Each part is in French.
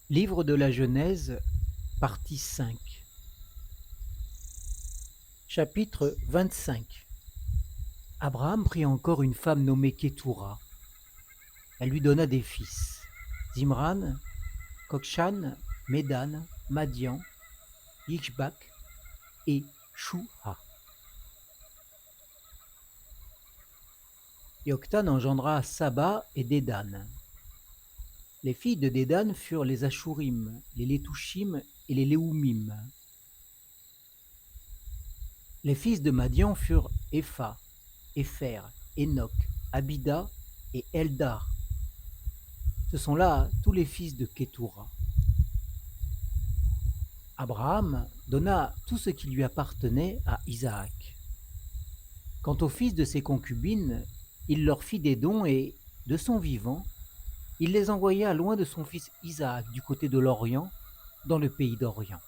Livre de la Genèse, partie 5. Chapitre 25. Abraham prit encore une femme nommée Kétoura. Elle lui donna des fils, Zimran, Kokshan, Médan, Madian, Yishbak et Shuha. Yoktan engendra Saba et Dédan. Les filles de Dédan furent les Ashurim, les Létouchim et les Léoumim. Les fils de Madian furent Épha, Épher, Enoch, Abida et Eldar. Ce sont là tous les fils de Kétoura. Abraham donna tout ce qui lui appartenait à Isaac. Quant aux fils de ses concubines, il leur fit des dons et, de son vivant, il les envoya loin de son fils Isaac du côté de l'Orient, dans le pays d'Orient.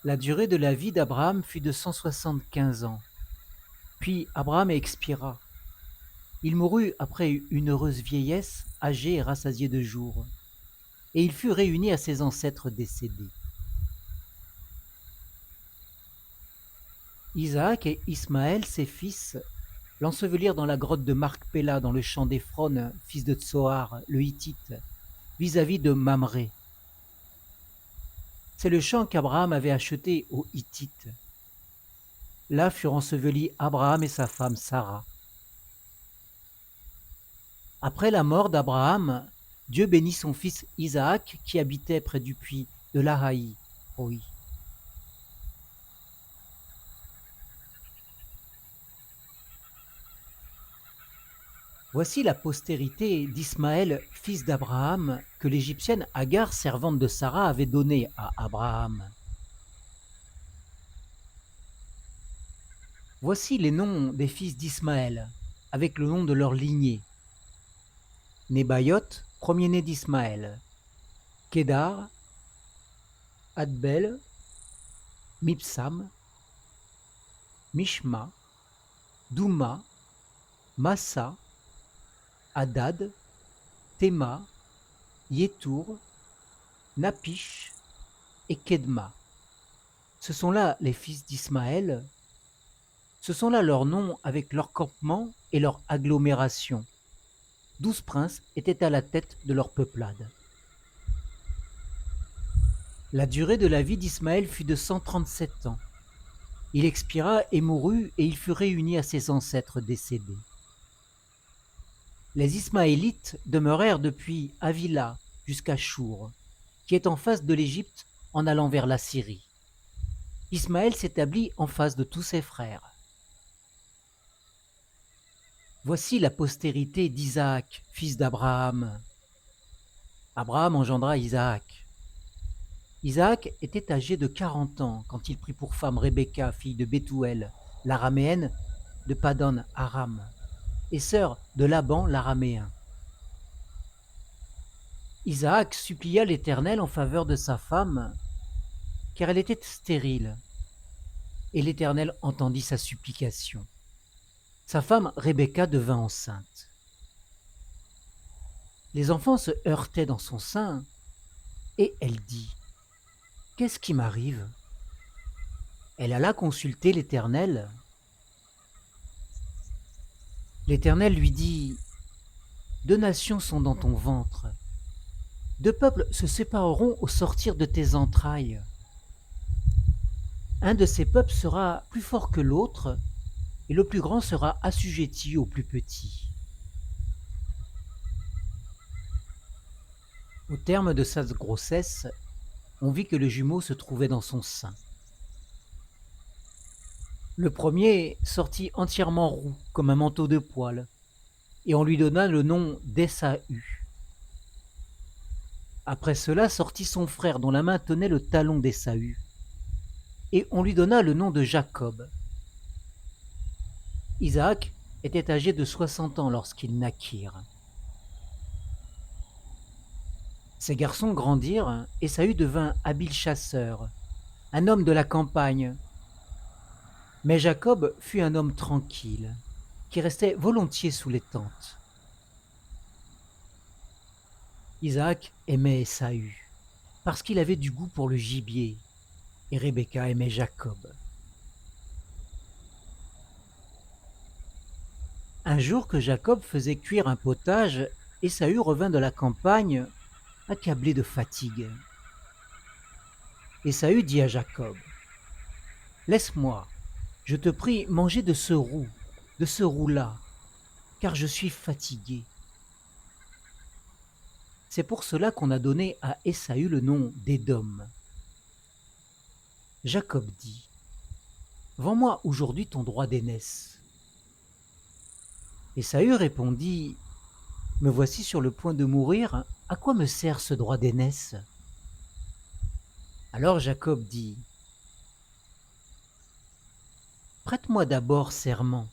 La durée de la vie d'Abraham fut de 175 ans. Puis Abraham expira. Il mourut après une heureuse vieillesse, âgé et rassasié de jours, et il fut réuni à ses ancêtres décédés. Isaac et Ismaël, ses fils, l'ensevelirent dans la grotte de Marc-Péla, dans le champ d'Éphron, fils de Tsoar, le Hittite, vis-à-vis de Mamré. C'est le champ qu'Abraham avait acheté aux Hittites. Là furent ensevelis Abraham et sa femme Sarah. Après la mort d'Abraham, Dieu bénit son fils Isaac qui habitait près du puits de Lahaï. Oui. Voici la postérité d'Ismaël, fils d'Abraham, que l'Égyptienne Agar, servante de Sarah, avait donnée à Abraham. Voici les noms des fils d'Ismaël, avec le nom de leur lignée. Nébaïot, premier-né d'Ismaël. Kédar, Adbel, Mipsam, Mishma, Douma, Massa, Hadad, Théma, Yétour, Napish et Kedma. Ce sont là les fils d'Ismaël. Ce sont là leurs noms avec leur campement et leur agglomération. 12 princes étaient à la tête de leur peuplade. La durée de la vie d'Ismaël fut de 137 ans. Il expira et mourut, et il fut réuni à ses ancêtres décédés. Les Ismaélites demeurèrent depuis Havila jusqu'à Chour, qui est en face de l'Égypte en allant vers la Syrie. Ismaël s'établit en face de tous ses frères. Voici la postérité d'Isaac, fils d'Abraham. Abraham engendra Isaac. Isaac était âgé de 40 ans quand il prit pour femme Rebecca, fille de Bethuel, l'araméenne de Padan Aram, et sœur de Laban l'araméen. Isaac supplia l'Éternel en faveur de sa femme, car elle était stérile, et l'Éternel entendit sa supplication. Sa femme Rebecca devint enceinte. Les enfants se heurtaient dans son sein, et elle dit : « Qu'est-ce qui m'arrive ? » Elle alla consulter l'Éternel. L'Éternel lui dit : « 2 nations sont dans ton ventre. 2 peuples se sépareront au sortir de tes entrailles. Un de ces peuples sera plus fort que l'autre, et le plus grand sera assujetti au plus petit. » Au terme de sa grossesse, on vit que le jumeau se trouvait dans son sein. Le premier sortit entièrement roux, comme un manteau de poil, et on lui donna le nom d'Ésaü. Après cela sortit son frère, dont la main tenait le talon d'Ésaü, et on lui donna le nom de Jacob. Isaac était âgé de 60 ans lorsqu'ils naquirent. Ces garçons grandirent, Ésaü devint habile chasseur, un homme de la campagne. Mais Jacob fut un homme tranquille, qui restait volontiers sous les tentes. Isaac aimait Ésaü parce qu'il avait du goût pour le gibier, et Rebecca aimait Jacob. Un jour que Jacob faisait cuire un potage, Ésaü revint de la campagne, accablé de fatigue. Ésaü dit à Jacob: Laisse-moi, je te prie, manger de ce roux-là, car je suis fatigué. C'est pour cela qu'on a donné à Ésaü le nom d'Édom. Jacob dit: Vends-moi aujourd'hui ton droit d'aînesse. Ésaü répondit: Me voici sur le point de mourir, à quoi me sert ce droit d'aînesse? Alors Jacob dit: Prête-moi d'abord serment.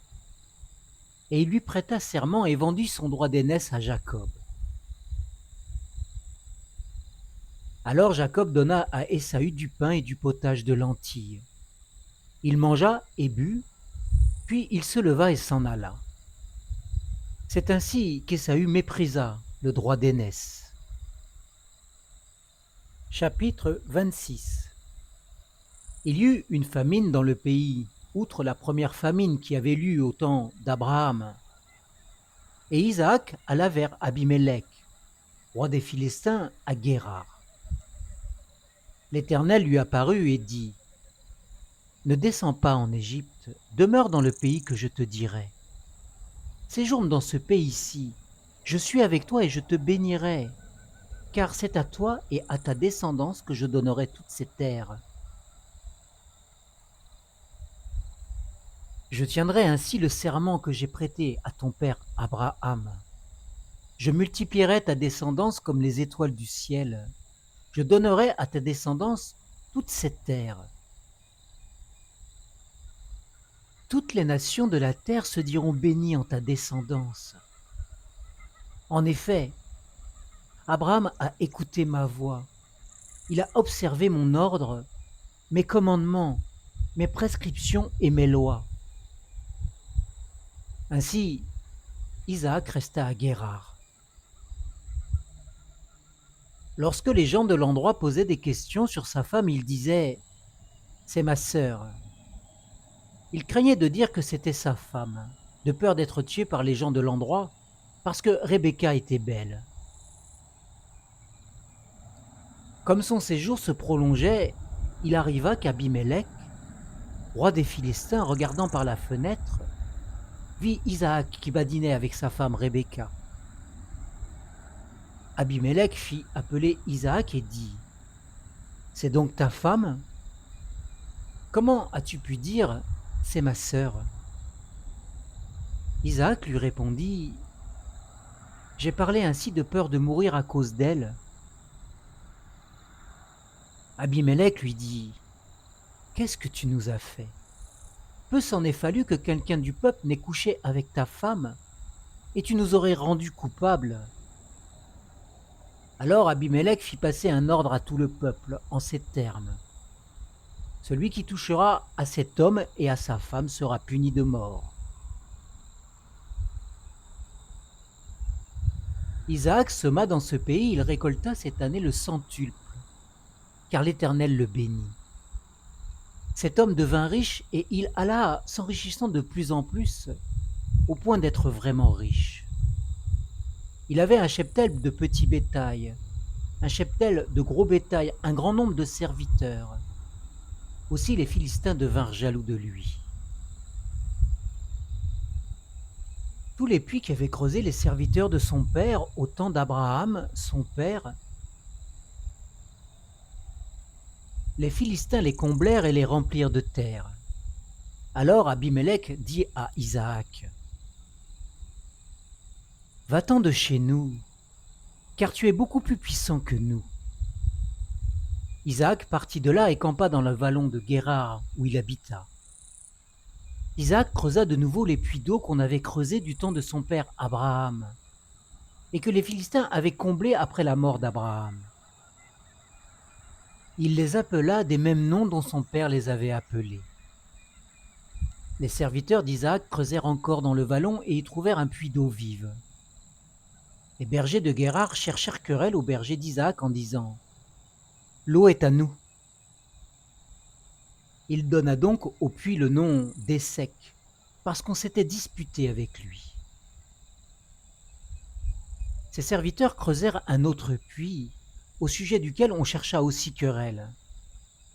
Et il lui prêta serment et vendit son droit d'aînesse à Jacob. Alors Jacob donna à Ésaü du pain et du potage de lentilles. Il mangea et but, puis il se leva et s'en alla. C'est ainsi qu'Ésaü méprisa le droit d'aînesse. Chapitre 26. Il y eut une famine dans le pays, outre la première famine qui avait lieu au temps d'Abraham. Et Isaac alla vers Abimélec, roi des Philistins, à Guérar. L'Éternel lui apparut et dit: Ne descends pas en Égypte, demeure dans le pays que je te dirai. Séjourne dans ce pays-ci, je suis avec toi et je te bénirai, car c'est à toi et à ta descendance que je donnerai toutes ces terres. Je tiendrai ainsi le serment que j'ai prêté à ton père Abraham. Je multiplierai ta descendance comme les étoiles du ciel. Je donnerai à ta descendance toute cette terre. Toutes les nations de la terre se diront bénies en ta descendance. En effet, Abraham a écouté ma voix. Il a observé mon ordre, mes commandements, mes prescriptions et mes lois. Ainsi, Isaac resta à Guérar. Lorsque les gens de l'endroit posaient des questions sur sa femme, il disait: C'est ma sœur. Il craignait de dire que c'était sa femme, de peur d'être tué par les gens de l'endroit, parce que Rebecca était belle. Comme son séjour se prolongeait, il arriva qu'Abimélec, roi des Philistins, regardant par la fenêtre, vit Isaac qui badinait avec sa femme Rebecca. Abimélec fit appeler Isaac et dit: C'est donc ta femme? Comment as-tu pu dire: C'est ma sœur? Isaac lui répondit: J'ai parlé ainsi de peur de mourir à cause d'elle. Abimélec lui dit: Qu'est-ce que tu nous as fait? Peu s'en est fallu que quelqu'un du peuple n'ait couché avec ta femme, et tu nous aurais rendus coupables. Alors Abimélec fit passer un ordre à tout le peuple en ces termes: Celui qui touchera à cet homme et à sa femme sera puni de mort. Isaac sema dans ce pays, il récolta cette année le centuple, car l'Éternel le bénit. Cet homme devint riche et il alla s'enrichissant de plus en plus, au point d'être vraiment riche. Il avait un cheptel de petit bétail, un cheptel de gros bétail, un grand nombre de serviteurs. Aussi les Philistins devinrent jaloux de lui. Tous les puits qu'avaient creusés les serviteurs de son père au temps d'Abraham, son père, les Philistins les comblèrent et les remplirent de terre. Alors Abimélec dit à Isaac: Va-t'en de chez nous, car tu es beaucoup plus puissant que nous. Isaac partit de là et campa dans le vallon de Guérar, où il habita. Isaac creusa de nouveau les puits d'eau qu'on avait creusés du temps de son père Abraham, et que les Philistins avaient comblés après la mort d'Abraham. Il les appela des mêmes noms dont son père les avait appelés. Les serviteurs d'Isaac creusèrent encore dans le vallon et y trouvèrent un puits d'eau vive. Les bergers de Guérard cherchèrent querelle aux bergers d'Isaac en disant « L'eau est à nous ». Il donna donc au puits le nom d'Essec, parce qu'on s'était disputé avec lui. Ses serviteurs creusèrent un autre puits, au sujet duquel on chercha aussi querelle,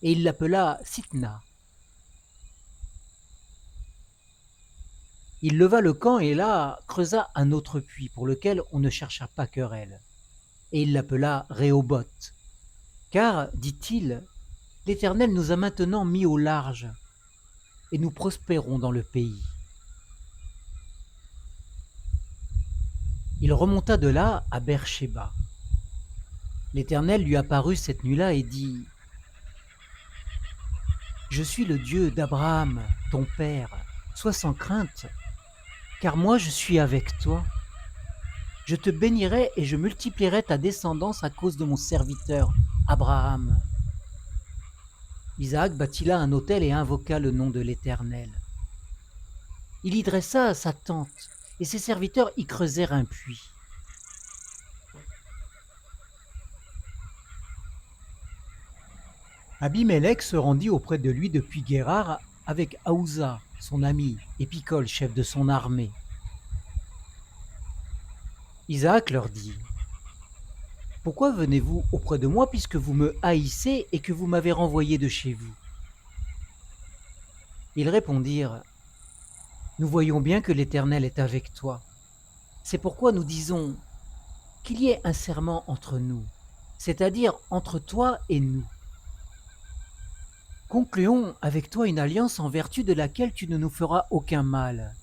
et il l'appela Sitna. Il leva le camp et là creusa un autre puits pour lequel on ne chercha pas querelle, et il l'appela Rehoboth. Car, dit-il, l'Éternel nous a maintenant mis au large, et nous prospérons dans le pays. Il remonta de là à Beersheba. L'Éternel lui apparut cette nuit-là et dit « Je suis le Dieu d'Abraham, ton père, sois sans crainte, car moi je suis avec toi. Je te bénirai et je multiplierai ta descendance à cause de mon serviteur Abraham. » Isaac bâtit là un autel et invoqua le nom de l'Éternel. Il y dressa sa tente, et ses serviteurs y creusèrent un puits. Abimélec se rendit auprès de lui depuis Guérard avec Aouza, son ami, et Picol, chef de son armée. Isaac leur dit « Pourquoi venez-vous auprès de moi puisque vous me haïssez et que vous m'avez renvoyé de chez vous ?» Ils répondirent « Nous voyons bien que l'Éternel est avec toi. C'est pourquoi nous disons qu'il y ait un serment entre nous, c'est-à-dire entre toi et nous. Concluons avec toi une alliance en vertu de laquelle tu ne nous feras aucun mal.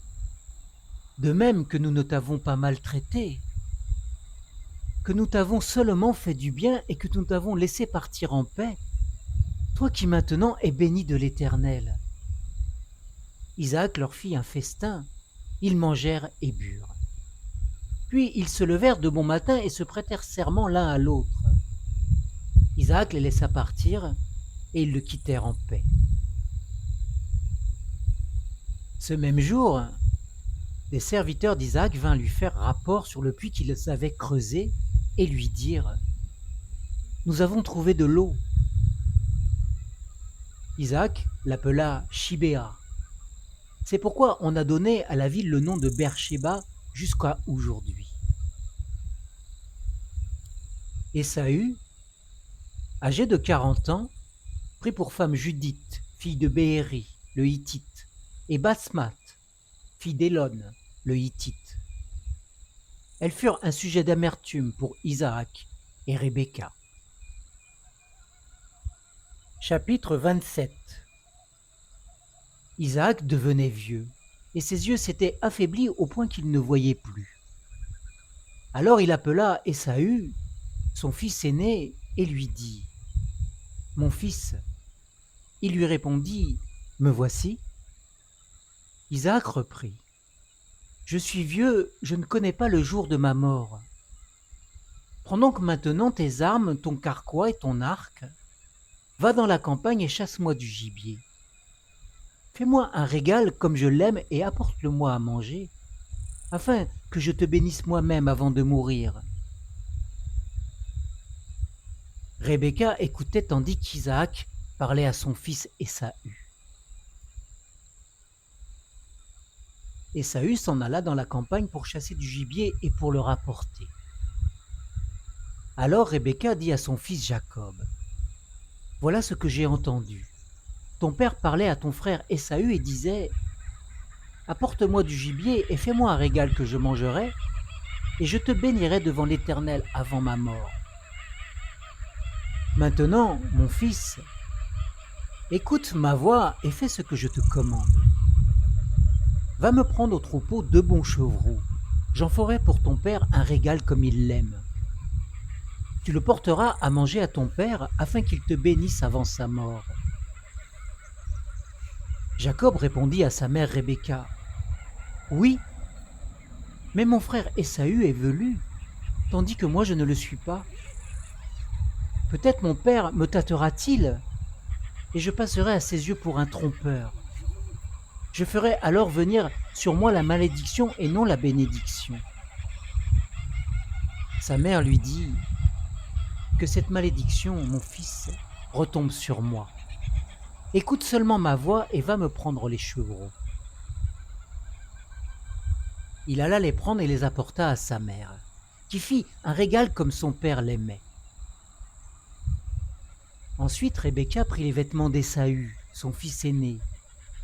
De même que nous ne t'avons pas maltraité, que nous t'avons seulement fait du bien et que nous t'avons laissé partir en paix, toi qui maintenant es béni de l'Éternel. » Isaac leur fit un festin, ils mangèrent et burent. Puis ils se levèrent de bon matin et se prêtèrent serment l'un à l'autre. Isaac les laissa partir et ils le quittèrent en paix. Ce même jour, des serviteurs d'Isaac vinrent lui faire rapport sur le puits qu'ils avaient creusé et lui dirent « Nous avons trouvé de l'eau. » Isaac l'appela Shibéa. C'est pourquoi on a donné à la ville le nom de Beersheba jusqu'à aujourd'hui. Ésaü, âgé de 40 ans, prit pour femme Judith, fille de Béhéri, le Hittite, et Basmath, fille d'Élon, le Hittite. Elles furent un sujet d'amertume pour Isaac et Rebecca. Chapitre 27. Isaac devenait vieux, et ses yeux s'étaient affaiblis au point qu'il ne voyait plus. Alors il appela Ésaü, son fils aîné, et lui dit « Mon fils ». Il lui répondit « Me voici ». Isaac reprit « Je suis vieux, je ne connais pas le jour de ma mort. Prends donc maintenant tes armes, ton carquois et ton arc. Va dans la campagne et chasse-moi du gibier. Fais-moi un régal comme je l'aime et apporte-le-moi à manger, afin que je te bénisse moi-même avant de mourir. » Rebecca écoutait tandis qu'Isaac parlait à son fils Ésaü. Ésaü s'en alla dans la campagne pour chasser du gibier et pour le rapporter. Alors Rebecca dit à son fils Jacob, « Voilà ce que j'ai entendu. Ton père parlait à ton frère Ésaü et disait, « Apporte-moi du gibier et fais-moi un régal que je mangerai, et je te bénirai devant l'Éternel avant ma mort. Maintenant, mon fils, écoute ma voix et fais ce que je te commande. Va me prendre au troupeau 2 bons chevreaux. J'en ferai pour ton père un régal comme il l'aime. Tu le porteras à manger à ton père afin qu'il te bénisse avant sa mort. » Jacob répondit à sa mère Rebecca, « Oui, mais mon frère Ésaü est velu, tandis que moi je ne le suis pas. Peut-être mon père me tâtera-t-il, et je passerai à ses yeux pour un trompeur. Je ferai alors venir sur moi la malédiction et non la bénédiction. » Sa mère lui dit que cette malédiction, mon fils, retombe sur moi. Écoute seulement ma voix et va me prendre les chevreaux. Il alla les prendre et les apporta à sa mère, qui fit un régal comme son père l'aimait. Ensuite, Rebecca prit les vêtements d'Ésaü, son fils aîné,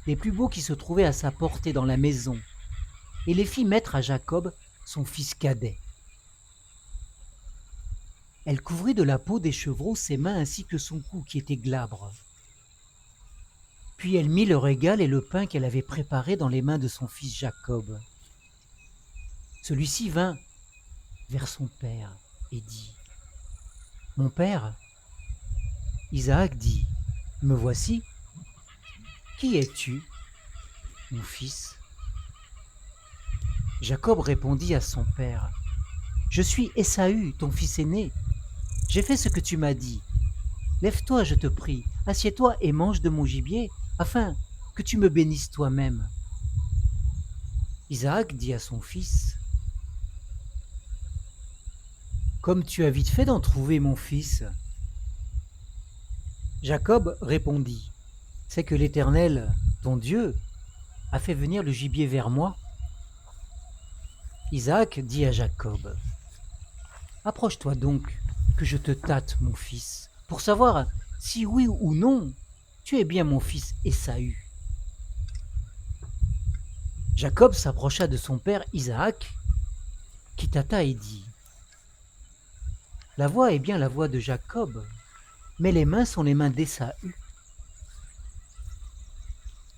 les plus beaux qui se trouvaient à sa portée dans la maison, et les fit mettre à Jacob, son fils cadet. Elle couvrit de la peau des chevreaux ses mains ainsi que son cou qui était glabre. Puis elle mit le régal et le pain qu'elle avait préparé dans les mains de son fils Jacob. Celui-ci vint vers son père et dit : « Mon père ?» Isaac dit : « Me voici. Qui es-tu, mon fils ?» Jacob répondit à son père : « Je suis Ésaü, ton fils aîné. J'ai fait ce que tu m'as dit. Lève-toi, je te prie, assieds-toi et mange de mon gibier, afin que tu me bénisses toi-même. » Isaac dit à son fils : « Comme tu as vite fait d'en trouver, mon fils. » Jacob répondit : « C'est que l'Éternel, ton Dieu, a fait venir le gibier vers moi. » Isaac dit à Jacob : « Approche-toi donc, que je te tâte, mon fils, pour savoir si oui ou non tu es bien mon fils Ésaü. » Jacob s'approcha de son père Isaac, qui tâta et dit : « La voix est bien la voix de Jacob, mais les mains sont les mains d'Ésaü. »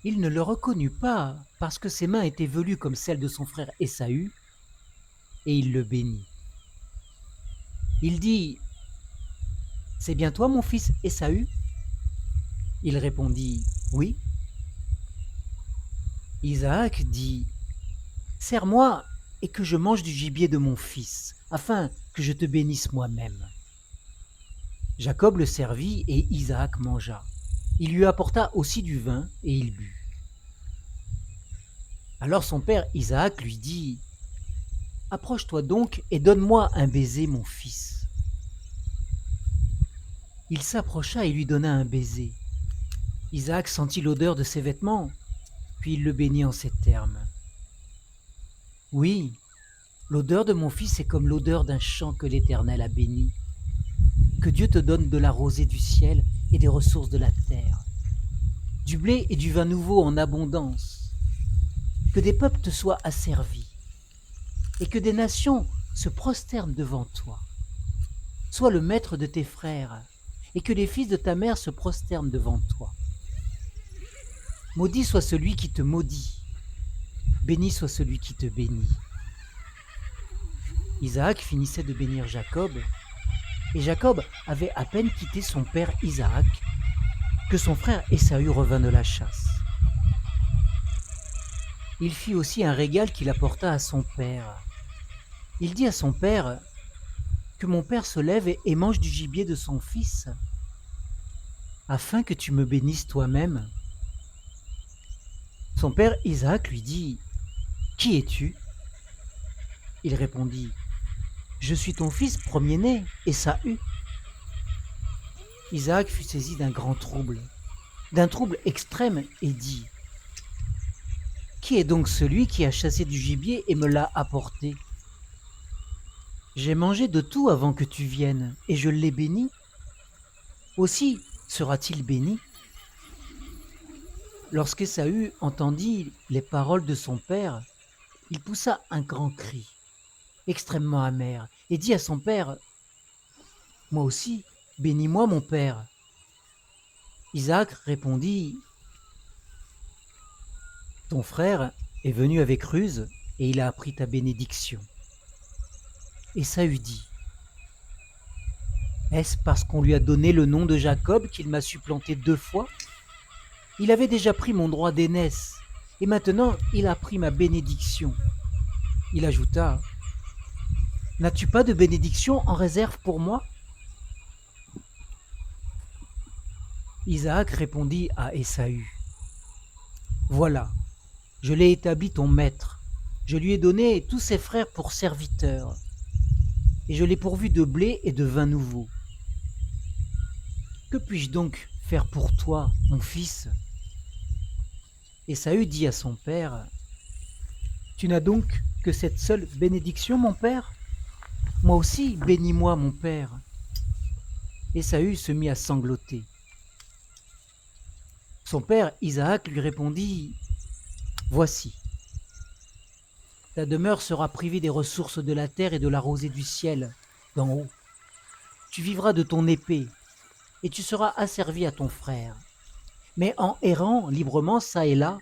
Il ne le reconnut pas parce que ses mains étaient velues comme celles de son frère Ésaü, et il le bénit. Il dit : « C'est bien toi, mon fils Ésaü ? » Il répondit : « Oui. » Isaac dit : « Sers-moi et que je mange du gibier de mon fils, afin que je te bénisse moi-même. » Jacob le servit et Isaac mangea. Il lui apporta aussi du vin et il but. Alors son père Isaac lui dit : « Approche-toi donc et donne-moi un baiser, mon fils. » Il s'approcha et lui donna un baiser. Isaac sentit l'odeur de ses vêtements, puis il le bénit en ces termes : « Oui, l'odeur de mon fils est comme l'odeur d'un champ que l'Éternel a béni. Que Dieu te donne de la rosée du ciel et des ressources de la terre, du blé et du vin nouveau en abondance. Que des peuples te soient asservis et que des nations se prosternent devant toi. Sois le maître de tes frères et que les fils de ta mère se prosternent devant toi. Maudit soit celui qui te maudit, béni soit celui qui te bénit. » Isaac finissait de bénir Jacob, et Jacob avait à peine quitté son père Isaac que son frère Ésaü revint de la chasse. Il fit aussi un régal qu'il apporta à son père. Il dit à son père que mon père se lève et mange du gibier de son fils, afin que tu me bénisses toi-même. Son père Isaac lui dit : « Qui es-tu ? » Il répondit : « Je suis ton fils premier-né, Ésaü. » Isaac fut saisi d'un trouble extrême, et dit : « Qui est donc celui qui a chassé du gibier et me l'a apporté ? J'ai mangé de tout avant que tu viennes, et je l'ai béni. Aussi sera-t-il béni. » Lorsqu'Ésaü entendit les paroles de son père, il poussa un grand cri, extrêmement amer, et dit à son père : « Moi aussi, bénis-moi, mon père. » Isaac répondit : « Ton frère est venu avec ruse, et il a appris ta bénédiction. » Ésaü dit : « Est-ce parce qu'on lui a donné le nom de Jacob qu'il m'a supplanté 2 fois ? Il avait déjà pris mon droit d'aînesse, et maintenant il a pris ma bénédiction. » Il ajouta : « N'as-tu pas de bénédiction en réserve pour moi ? » Isaac répondit à Ésaü : « Voilà, je l'ai établi ton maître, je lui ai donné tous ses frères pour serviteurs. et je l'ai pourvu de blé et de vin nouveau. Que puis-je donc faire pour toi, mon fils ? Ésaü dit à son père, tu n'as donc que cette seule bénédiction, mon père ? Moi aussi, bénis-moi, mon père. Ésaü se mit à sangloter. Son père Isaac lui répondit, voici, ta demeure sera privée des ressources de la terre et de la rosée du ciel, d'en haut. Tu vivras de ton épée, et tu seras asservi à ton frère. Mais en errant librement çà et là,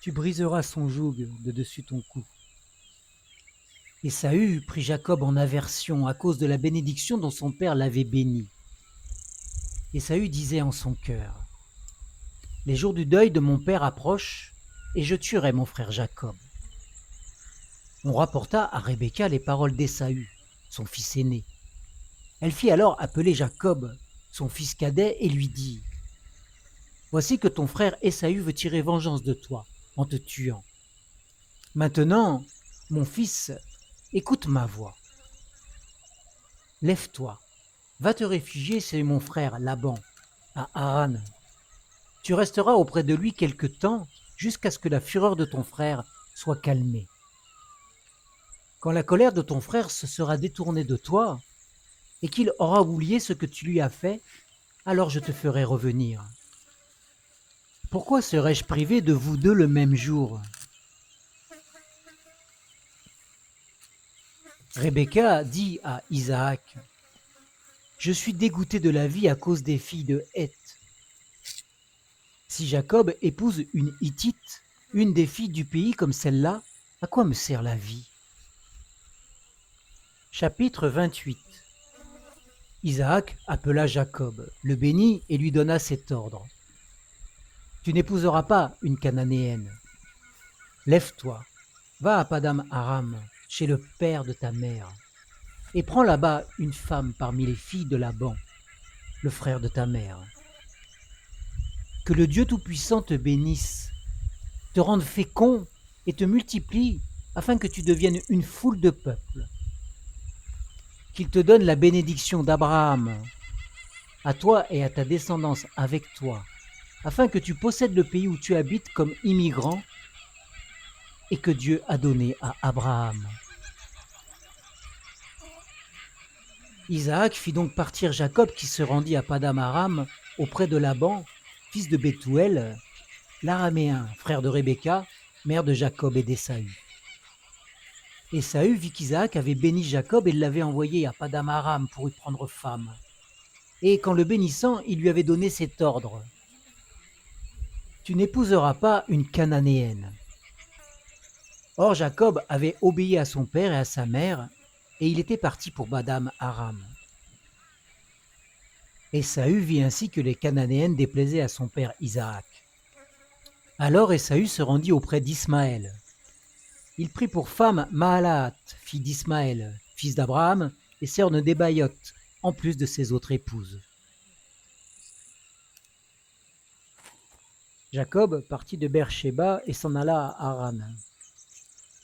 tu briseras son joug de dessus ton cou. Ésaü prit Jacob en aversion à cause de la bénédiction dont son père l'avait béni. Ésaü disait en son cœur, les jours du deuil de mon père approchent, et je tuerai mon frère Jacob. On rapporta à Rebecca les paroles d'Ésaü, son fils aîné. Elle fit alors appeler Jacob, son fils cadet, et lui dit, voici que ton frère Ésaü veut tirer vengeance de toi en te tuant. Maintenant, mon fils, écoute ma voix. Lève-toi, va te réfugier chez mon frère Laban, à Haran. Tu resteras auprès de lui quelque temps jusqu'à ce que la fureur de ton frère soit calmée. Quand la colère de ton frère se sera détournée de toi et qu'il aura oublié ce que tu lui as fait, alors je te ferai revenir. Pourquoi serais-je privé de vous deux le même jour ? Rebecca dit à Isaac, je suis dégoûtée de la vie à cause des filles de Heth. Si Jacob épouse une Hittite, une des filles du pays comme celle-là, à quoi me sert la vie ? Chapitre 28. Isaac appela Jacob, le bénit et lui donna cet ordre. Tu n'épouseras pas une Cananéenne. Lève-toi, va à Padam Aram, chez le père de ta mère, et prends là-bas une femme parmi les filles de Laban, le frère de ta mère. Que le Dieu Tout-Puissant te bénisse, te rende fécond et te multiplie, afin que tu deviennes une foule de peuples. Qu'il te donne la bénédiction d'Abraham, à toi et à ta descendance avec toi, afin que tu possèdes le pays où tu habites comme immigrant et que Dieu a donné à Abraham. Isaac fit donc partir Jacob qui se rendit à Padam Aram auprès de Laban, fils de Bethuel, l'Araméen, frère de Rebecca, mère de Jacob et d'Ésaü. Ésaü vit qu'Isaac avait béni Jacob et l'avait envoyé à Padam Aram pour y prendre femme. Et qu'en le bénissant, il lui avait donné cet ordre. Tu n'épouseras pas une Cananéenne. Or Jacob avait obéi à son père et à sa mère, et il était parti pour Padam Aram. Ésaü vit ainsi que les Cananéennes déplaisaient à son père Isaac. Alors Ésaü se rendit auprès d'Ismaël. Il prit pour femme Mahalath, fille d'Ismaël, fils d'Abraham, et sœur de Nebaïot, en plus de ses autres épouses. Jacob partit de Beer-shéba et s'en alla à Haran.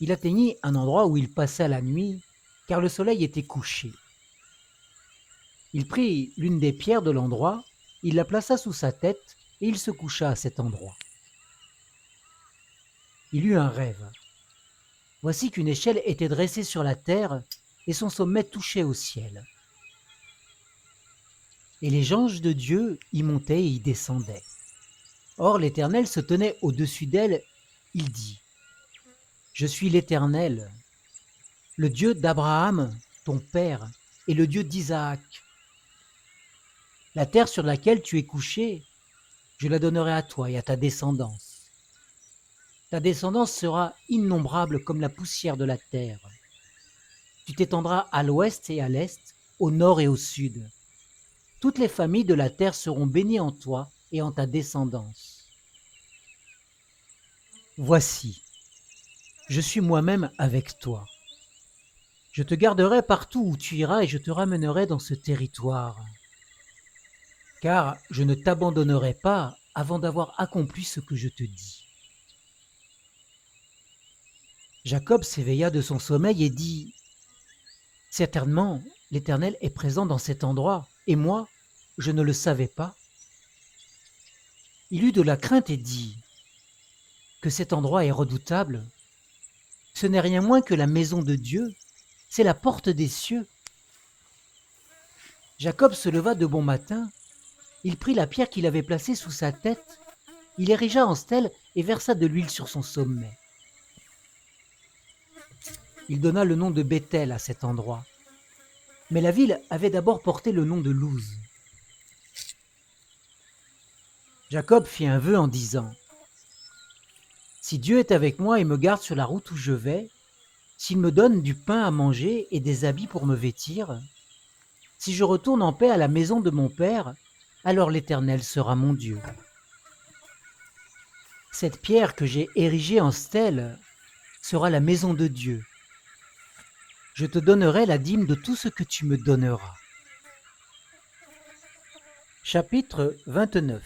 Il atteignit un endroit où il passa la nuit, car le soleil était couché. Il prit l'une des pierres de l'endroit, il la plaça sous sa tête, et il se coucha à cet endroit. Il eut un rêve. Voici qu'une échelle était dressée sur la terre, et son sommet touchait au ciel. Et les anges de Dieu y montaient et y descendaient. Or l'Éternel se tenait au-dessus d'elle, il dit, « Je suis l'Éternel, le Dieu d'Abraham, ton père, et le Dieu d'Isaac. La terre sur laquelle tu es couché, je la donnerai à toi et à ta descendance. Ta descendance sera innombrable comme la poussière de la terre. Tu t'étendras à l'ouest et à l'est, au nord et au sud. Toutes les familles de la terre seront bénies en toi et en ta descendance. Voici, je suis moi-même avec toi. Je te garderai partout où tu iras et je te ramènerai dans ce territoire. Car je ne t'abandonnerai pas avant d'avoir accompli ce que je te dis. » Jacob s'éveilla de son sommeil et dit, Certainement, l'Éternel est présent dans cet endroit, et moi, je ne le savais pas. Il eut de la crainte et dit que cet endroit est redoutable. Ce n'est rien moins que la maison de Dieu, c'est la porte des cieux. Jacob se leva de bon matin, il prit la pierre qu'il avait placée sous sa tête, il érigea en stèle et versa de l'huile sur son sommet. Il donna le nom de Béthel à cet endroit. Mais la ville avait d'abord porté le nom de Luz. Jacob fit un vœu en disant : « Si Dieu est avec moi et me garde sur la route où je vais, s'il me donne du pain à manger et des habits pour me vêtir, si je retourne en paix à la maison de mon père, alors l'Éternel sera mon Dieu. Cette pierre que j'ai érigée en stèle sera la maison de Dieu. Je te donnerai la dîme de tout ce que tu me donneras. » Chapitre 29.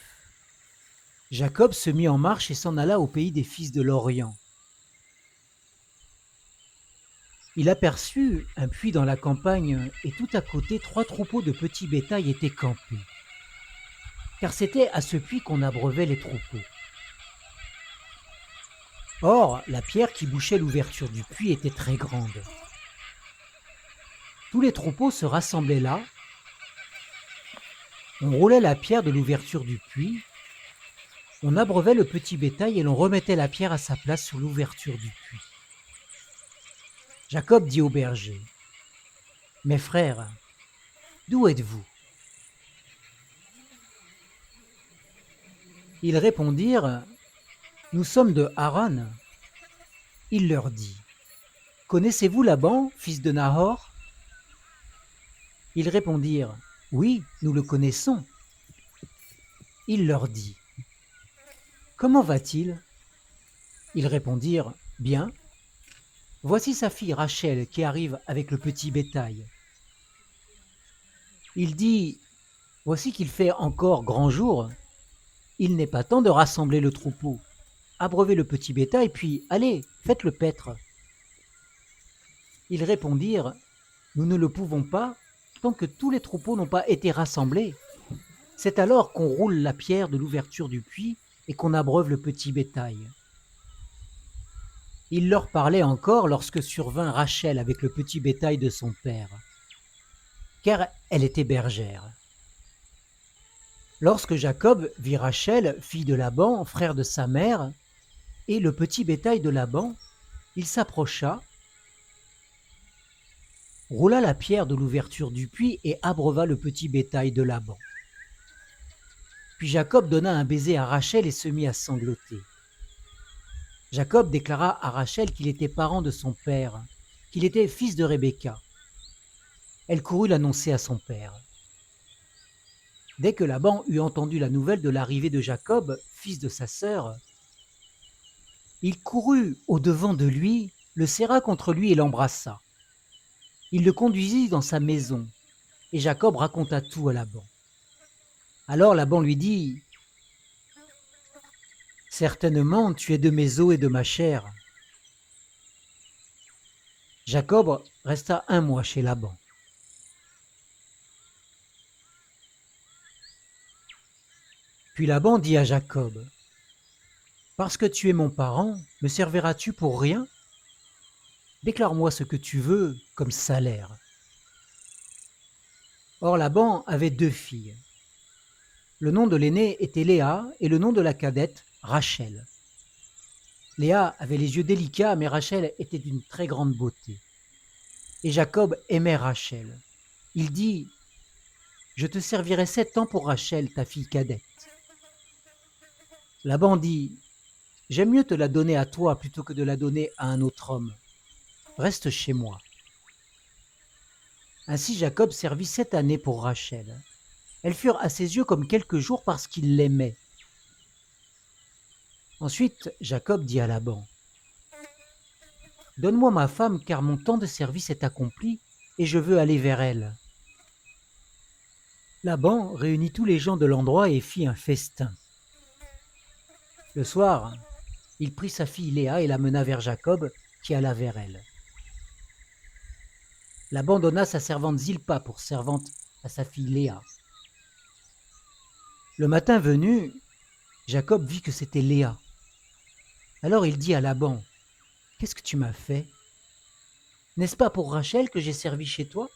Jacob se mit en marche et s'en alla au pays des fils de l'Orient. Il aperçut un puits dans la campagne et tout à côté 3 troupeaux de petits bétail étaient campés. Car c'était à ce puits qu'on abreuvait les troupeaux. Or, la pierre qui bouchait l'ouverture du puits était très grande. Tous les troupeaux se rassemblaient là. On roulait la pierre de l'ouverture du puits, on abreuvait le petit bétail et l'on remettait la pierre à sa place sur l'ouverture du puits. Jacob dit au berger : « Mes frères, d'où êtes-vous ? » Ils répondirent : « Nous sommes de Haran. » Il leur dit : « Connaissez-vous Laban, fils de Nahor ? » Ils répondirent : « Oui, nous le connaissons. » Il leur dit : « Comment va-t-il ? » Ils répondirent : « Bien. Voici sa fille Rachel qui arrive avec le petit bétail. » Il dit : « Voici qu'il fait encore grand jour. Il n'est pas temps de rassembler le troupeau. Abreuvez le petit bétail, puis allez, faites-le paître. » Ils répondirent : « Nous ne le pouvons pas tant que tous les troupeaux n'ont pas été rassemblés. C'est alors qu'on roule la pierre de l'ouverture du puits et qu'on abreuve le petit bétail. » Il leur parlait encore lorsque survint Rachel avec le petit bétail de son père, car elle était bergère. Lorsque Jacob vit Rachel, fille de Laban, frère de sa mère, et le petit bétail de Laban, il s'approcha, roula la pierre de l'ouverture du puits et abreuva le petit bétail de Laban. Puis Jacob donna un baiser à Rachel et se mit à sangloter. Jacob déclara à Rachel qu'il était parent de son père, qu'il était fils de Rebecca. Elle courut l'annoncer à son père. Dès que Laban eut entendu la nouvelle de l'arrivée de Jacob, fils de sa sœur, il courut au-devant de lui, le serra contre lui et l'embrassa. Il le conduisit dans sa maison, et Jacob raconta tout à Laban. Alors Laban lui dit : « Certainement, tu es de mes os et de ma chair. » Jacob resta 1 mois chez Laban. Puis Laban dit à Jacob : « Parce que tu es mon parent, me serviras-tu pour rien ? Déclare-moi ce que tu veux comme salaire. » Or Laban avait 2 filles. Le nom de l'aînée était Léa et le nom de la cadette, Rachel. Léa avait les yeux délicats, mais Rachel était d'une très grande beauté. Et Jacob aimait Rachel. Il dit : « Je te servirai 7 ans pour Rachel, ta fille cadette. » Laban dit : « J'aime mieux te la donner à toi plutôt que de la donner à un autre homme. Reste chez moi. » Ainsi Jacob servit 7 années pour Rachel. Elles furent à ses yeux comme quelques jours parce qu'il l'aimait. Ensuite, Jacob dit à Laban : « Donne-moi ma femme, car mon temps de service est accompli, et je veux aller vers elle. » Laban réunit tous les gens de l'endroit et fit un festin. Le soir, il prit sa fille Léa et la mena vers Jacob, qui alla vers elle. Laban donna sa servante Zilpa pour servante à sa fille Léa. Le matin venu, Jacob vit que c'était Léa. Alors il dit à Laban, « Qu'est-ce que tu m'as fait? N'est-ce pas pour Rachel que j'ai servi chez toi?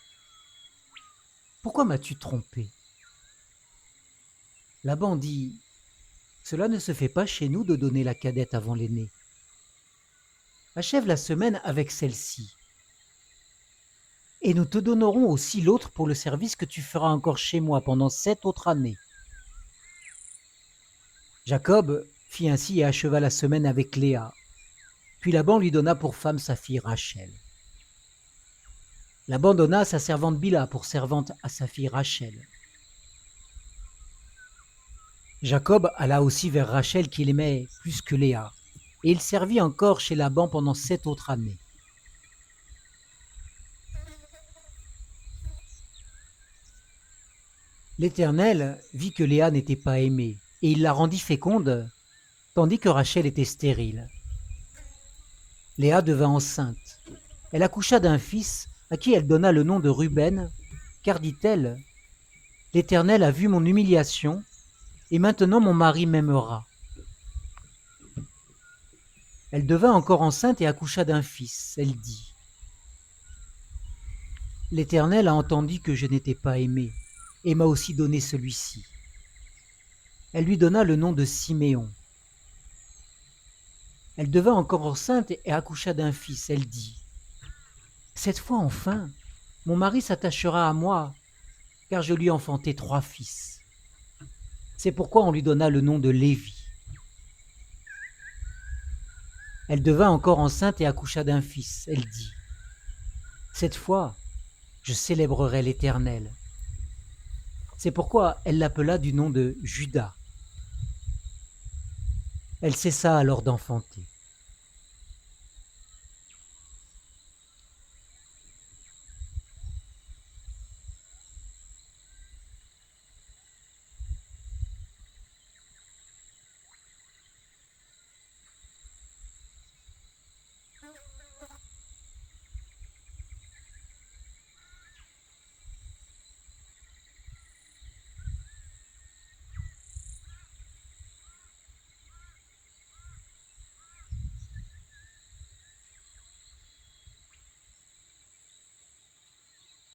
Pourquoi m'as-tu trompé ?» Laban dit, « Cela ne se fait pas chez nous de donner la cadette avant l'aînée. Achève la semaine avec celle-ci. Et nous te donnerons aussi l'autre pour le service que tu feras encore chez moi pendant 7 autres années. » Jacob fit ainsi et acheva la semaine avec Léa. Puis Laban lui donna pour femme sa fille Rachel. Laban donna sa servante Bila pour servante à sa fille Rachel. Jacob alla aussi vers Rachel qu'il aimait plus que Léa, et il servit encore chez Laban pendant 7 autres années. L'Éternel vit que Léa n'était pas aimée, et il la rendit féconde, tandis que Rachel était stérile. Léa devint enceinte. Elle accoucha d'un fils à qui elle donna le nom de Ruben, car dit-elle, « L'Éternel a vu mon humiliation, et maintenant mon mari m'aimera. » Elle devint encore enceinte et accoucha d'un fils. Elle dit, « L'Éternel a entendu que je n'étais pas aimée, et m'a aussi donné celui-ci. » Elle lui donna le nom de Siméon. Elle devint encore enceinte et accoucha d'un fils. Elle dit, « Cette fois enfin, mon mari s'attachera à moi, car je lui ai enfanté 3 fils. » C'est pourquoi on lui donna le nom de Lévi. Elle devint encore enceinte et accoucha d'un fils. Elle dit, « Cette fois, je célébrerai l'Éternel. » C'est pourquoi elle l'appela du nom de Juda. Elle cessa alors d'enfanter.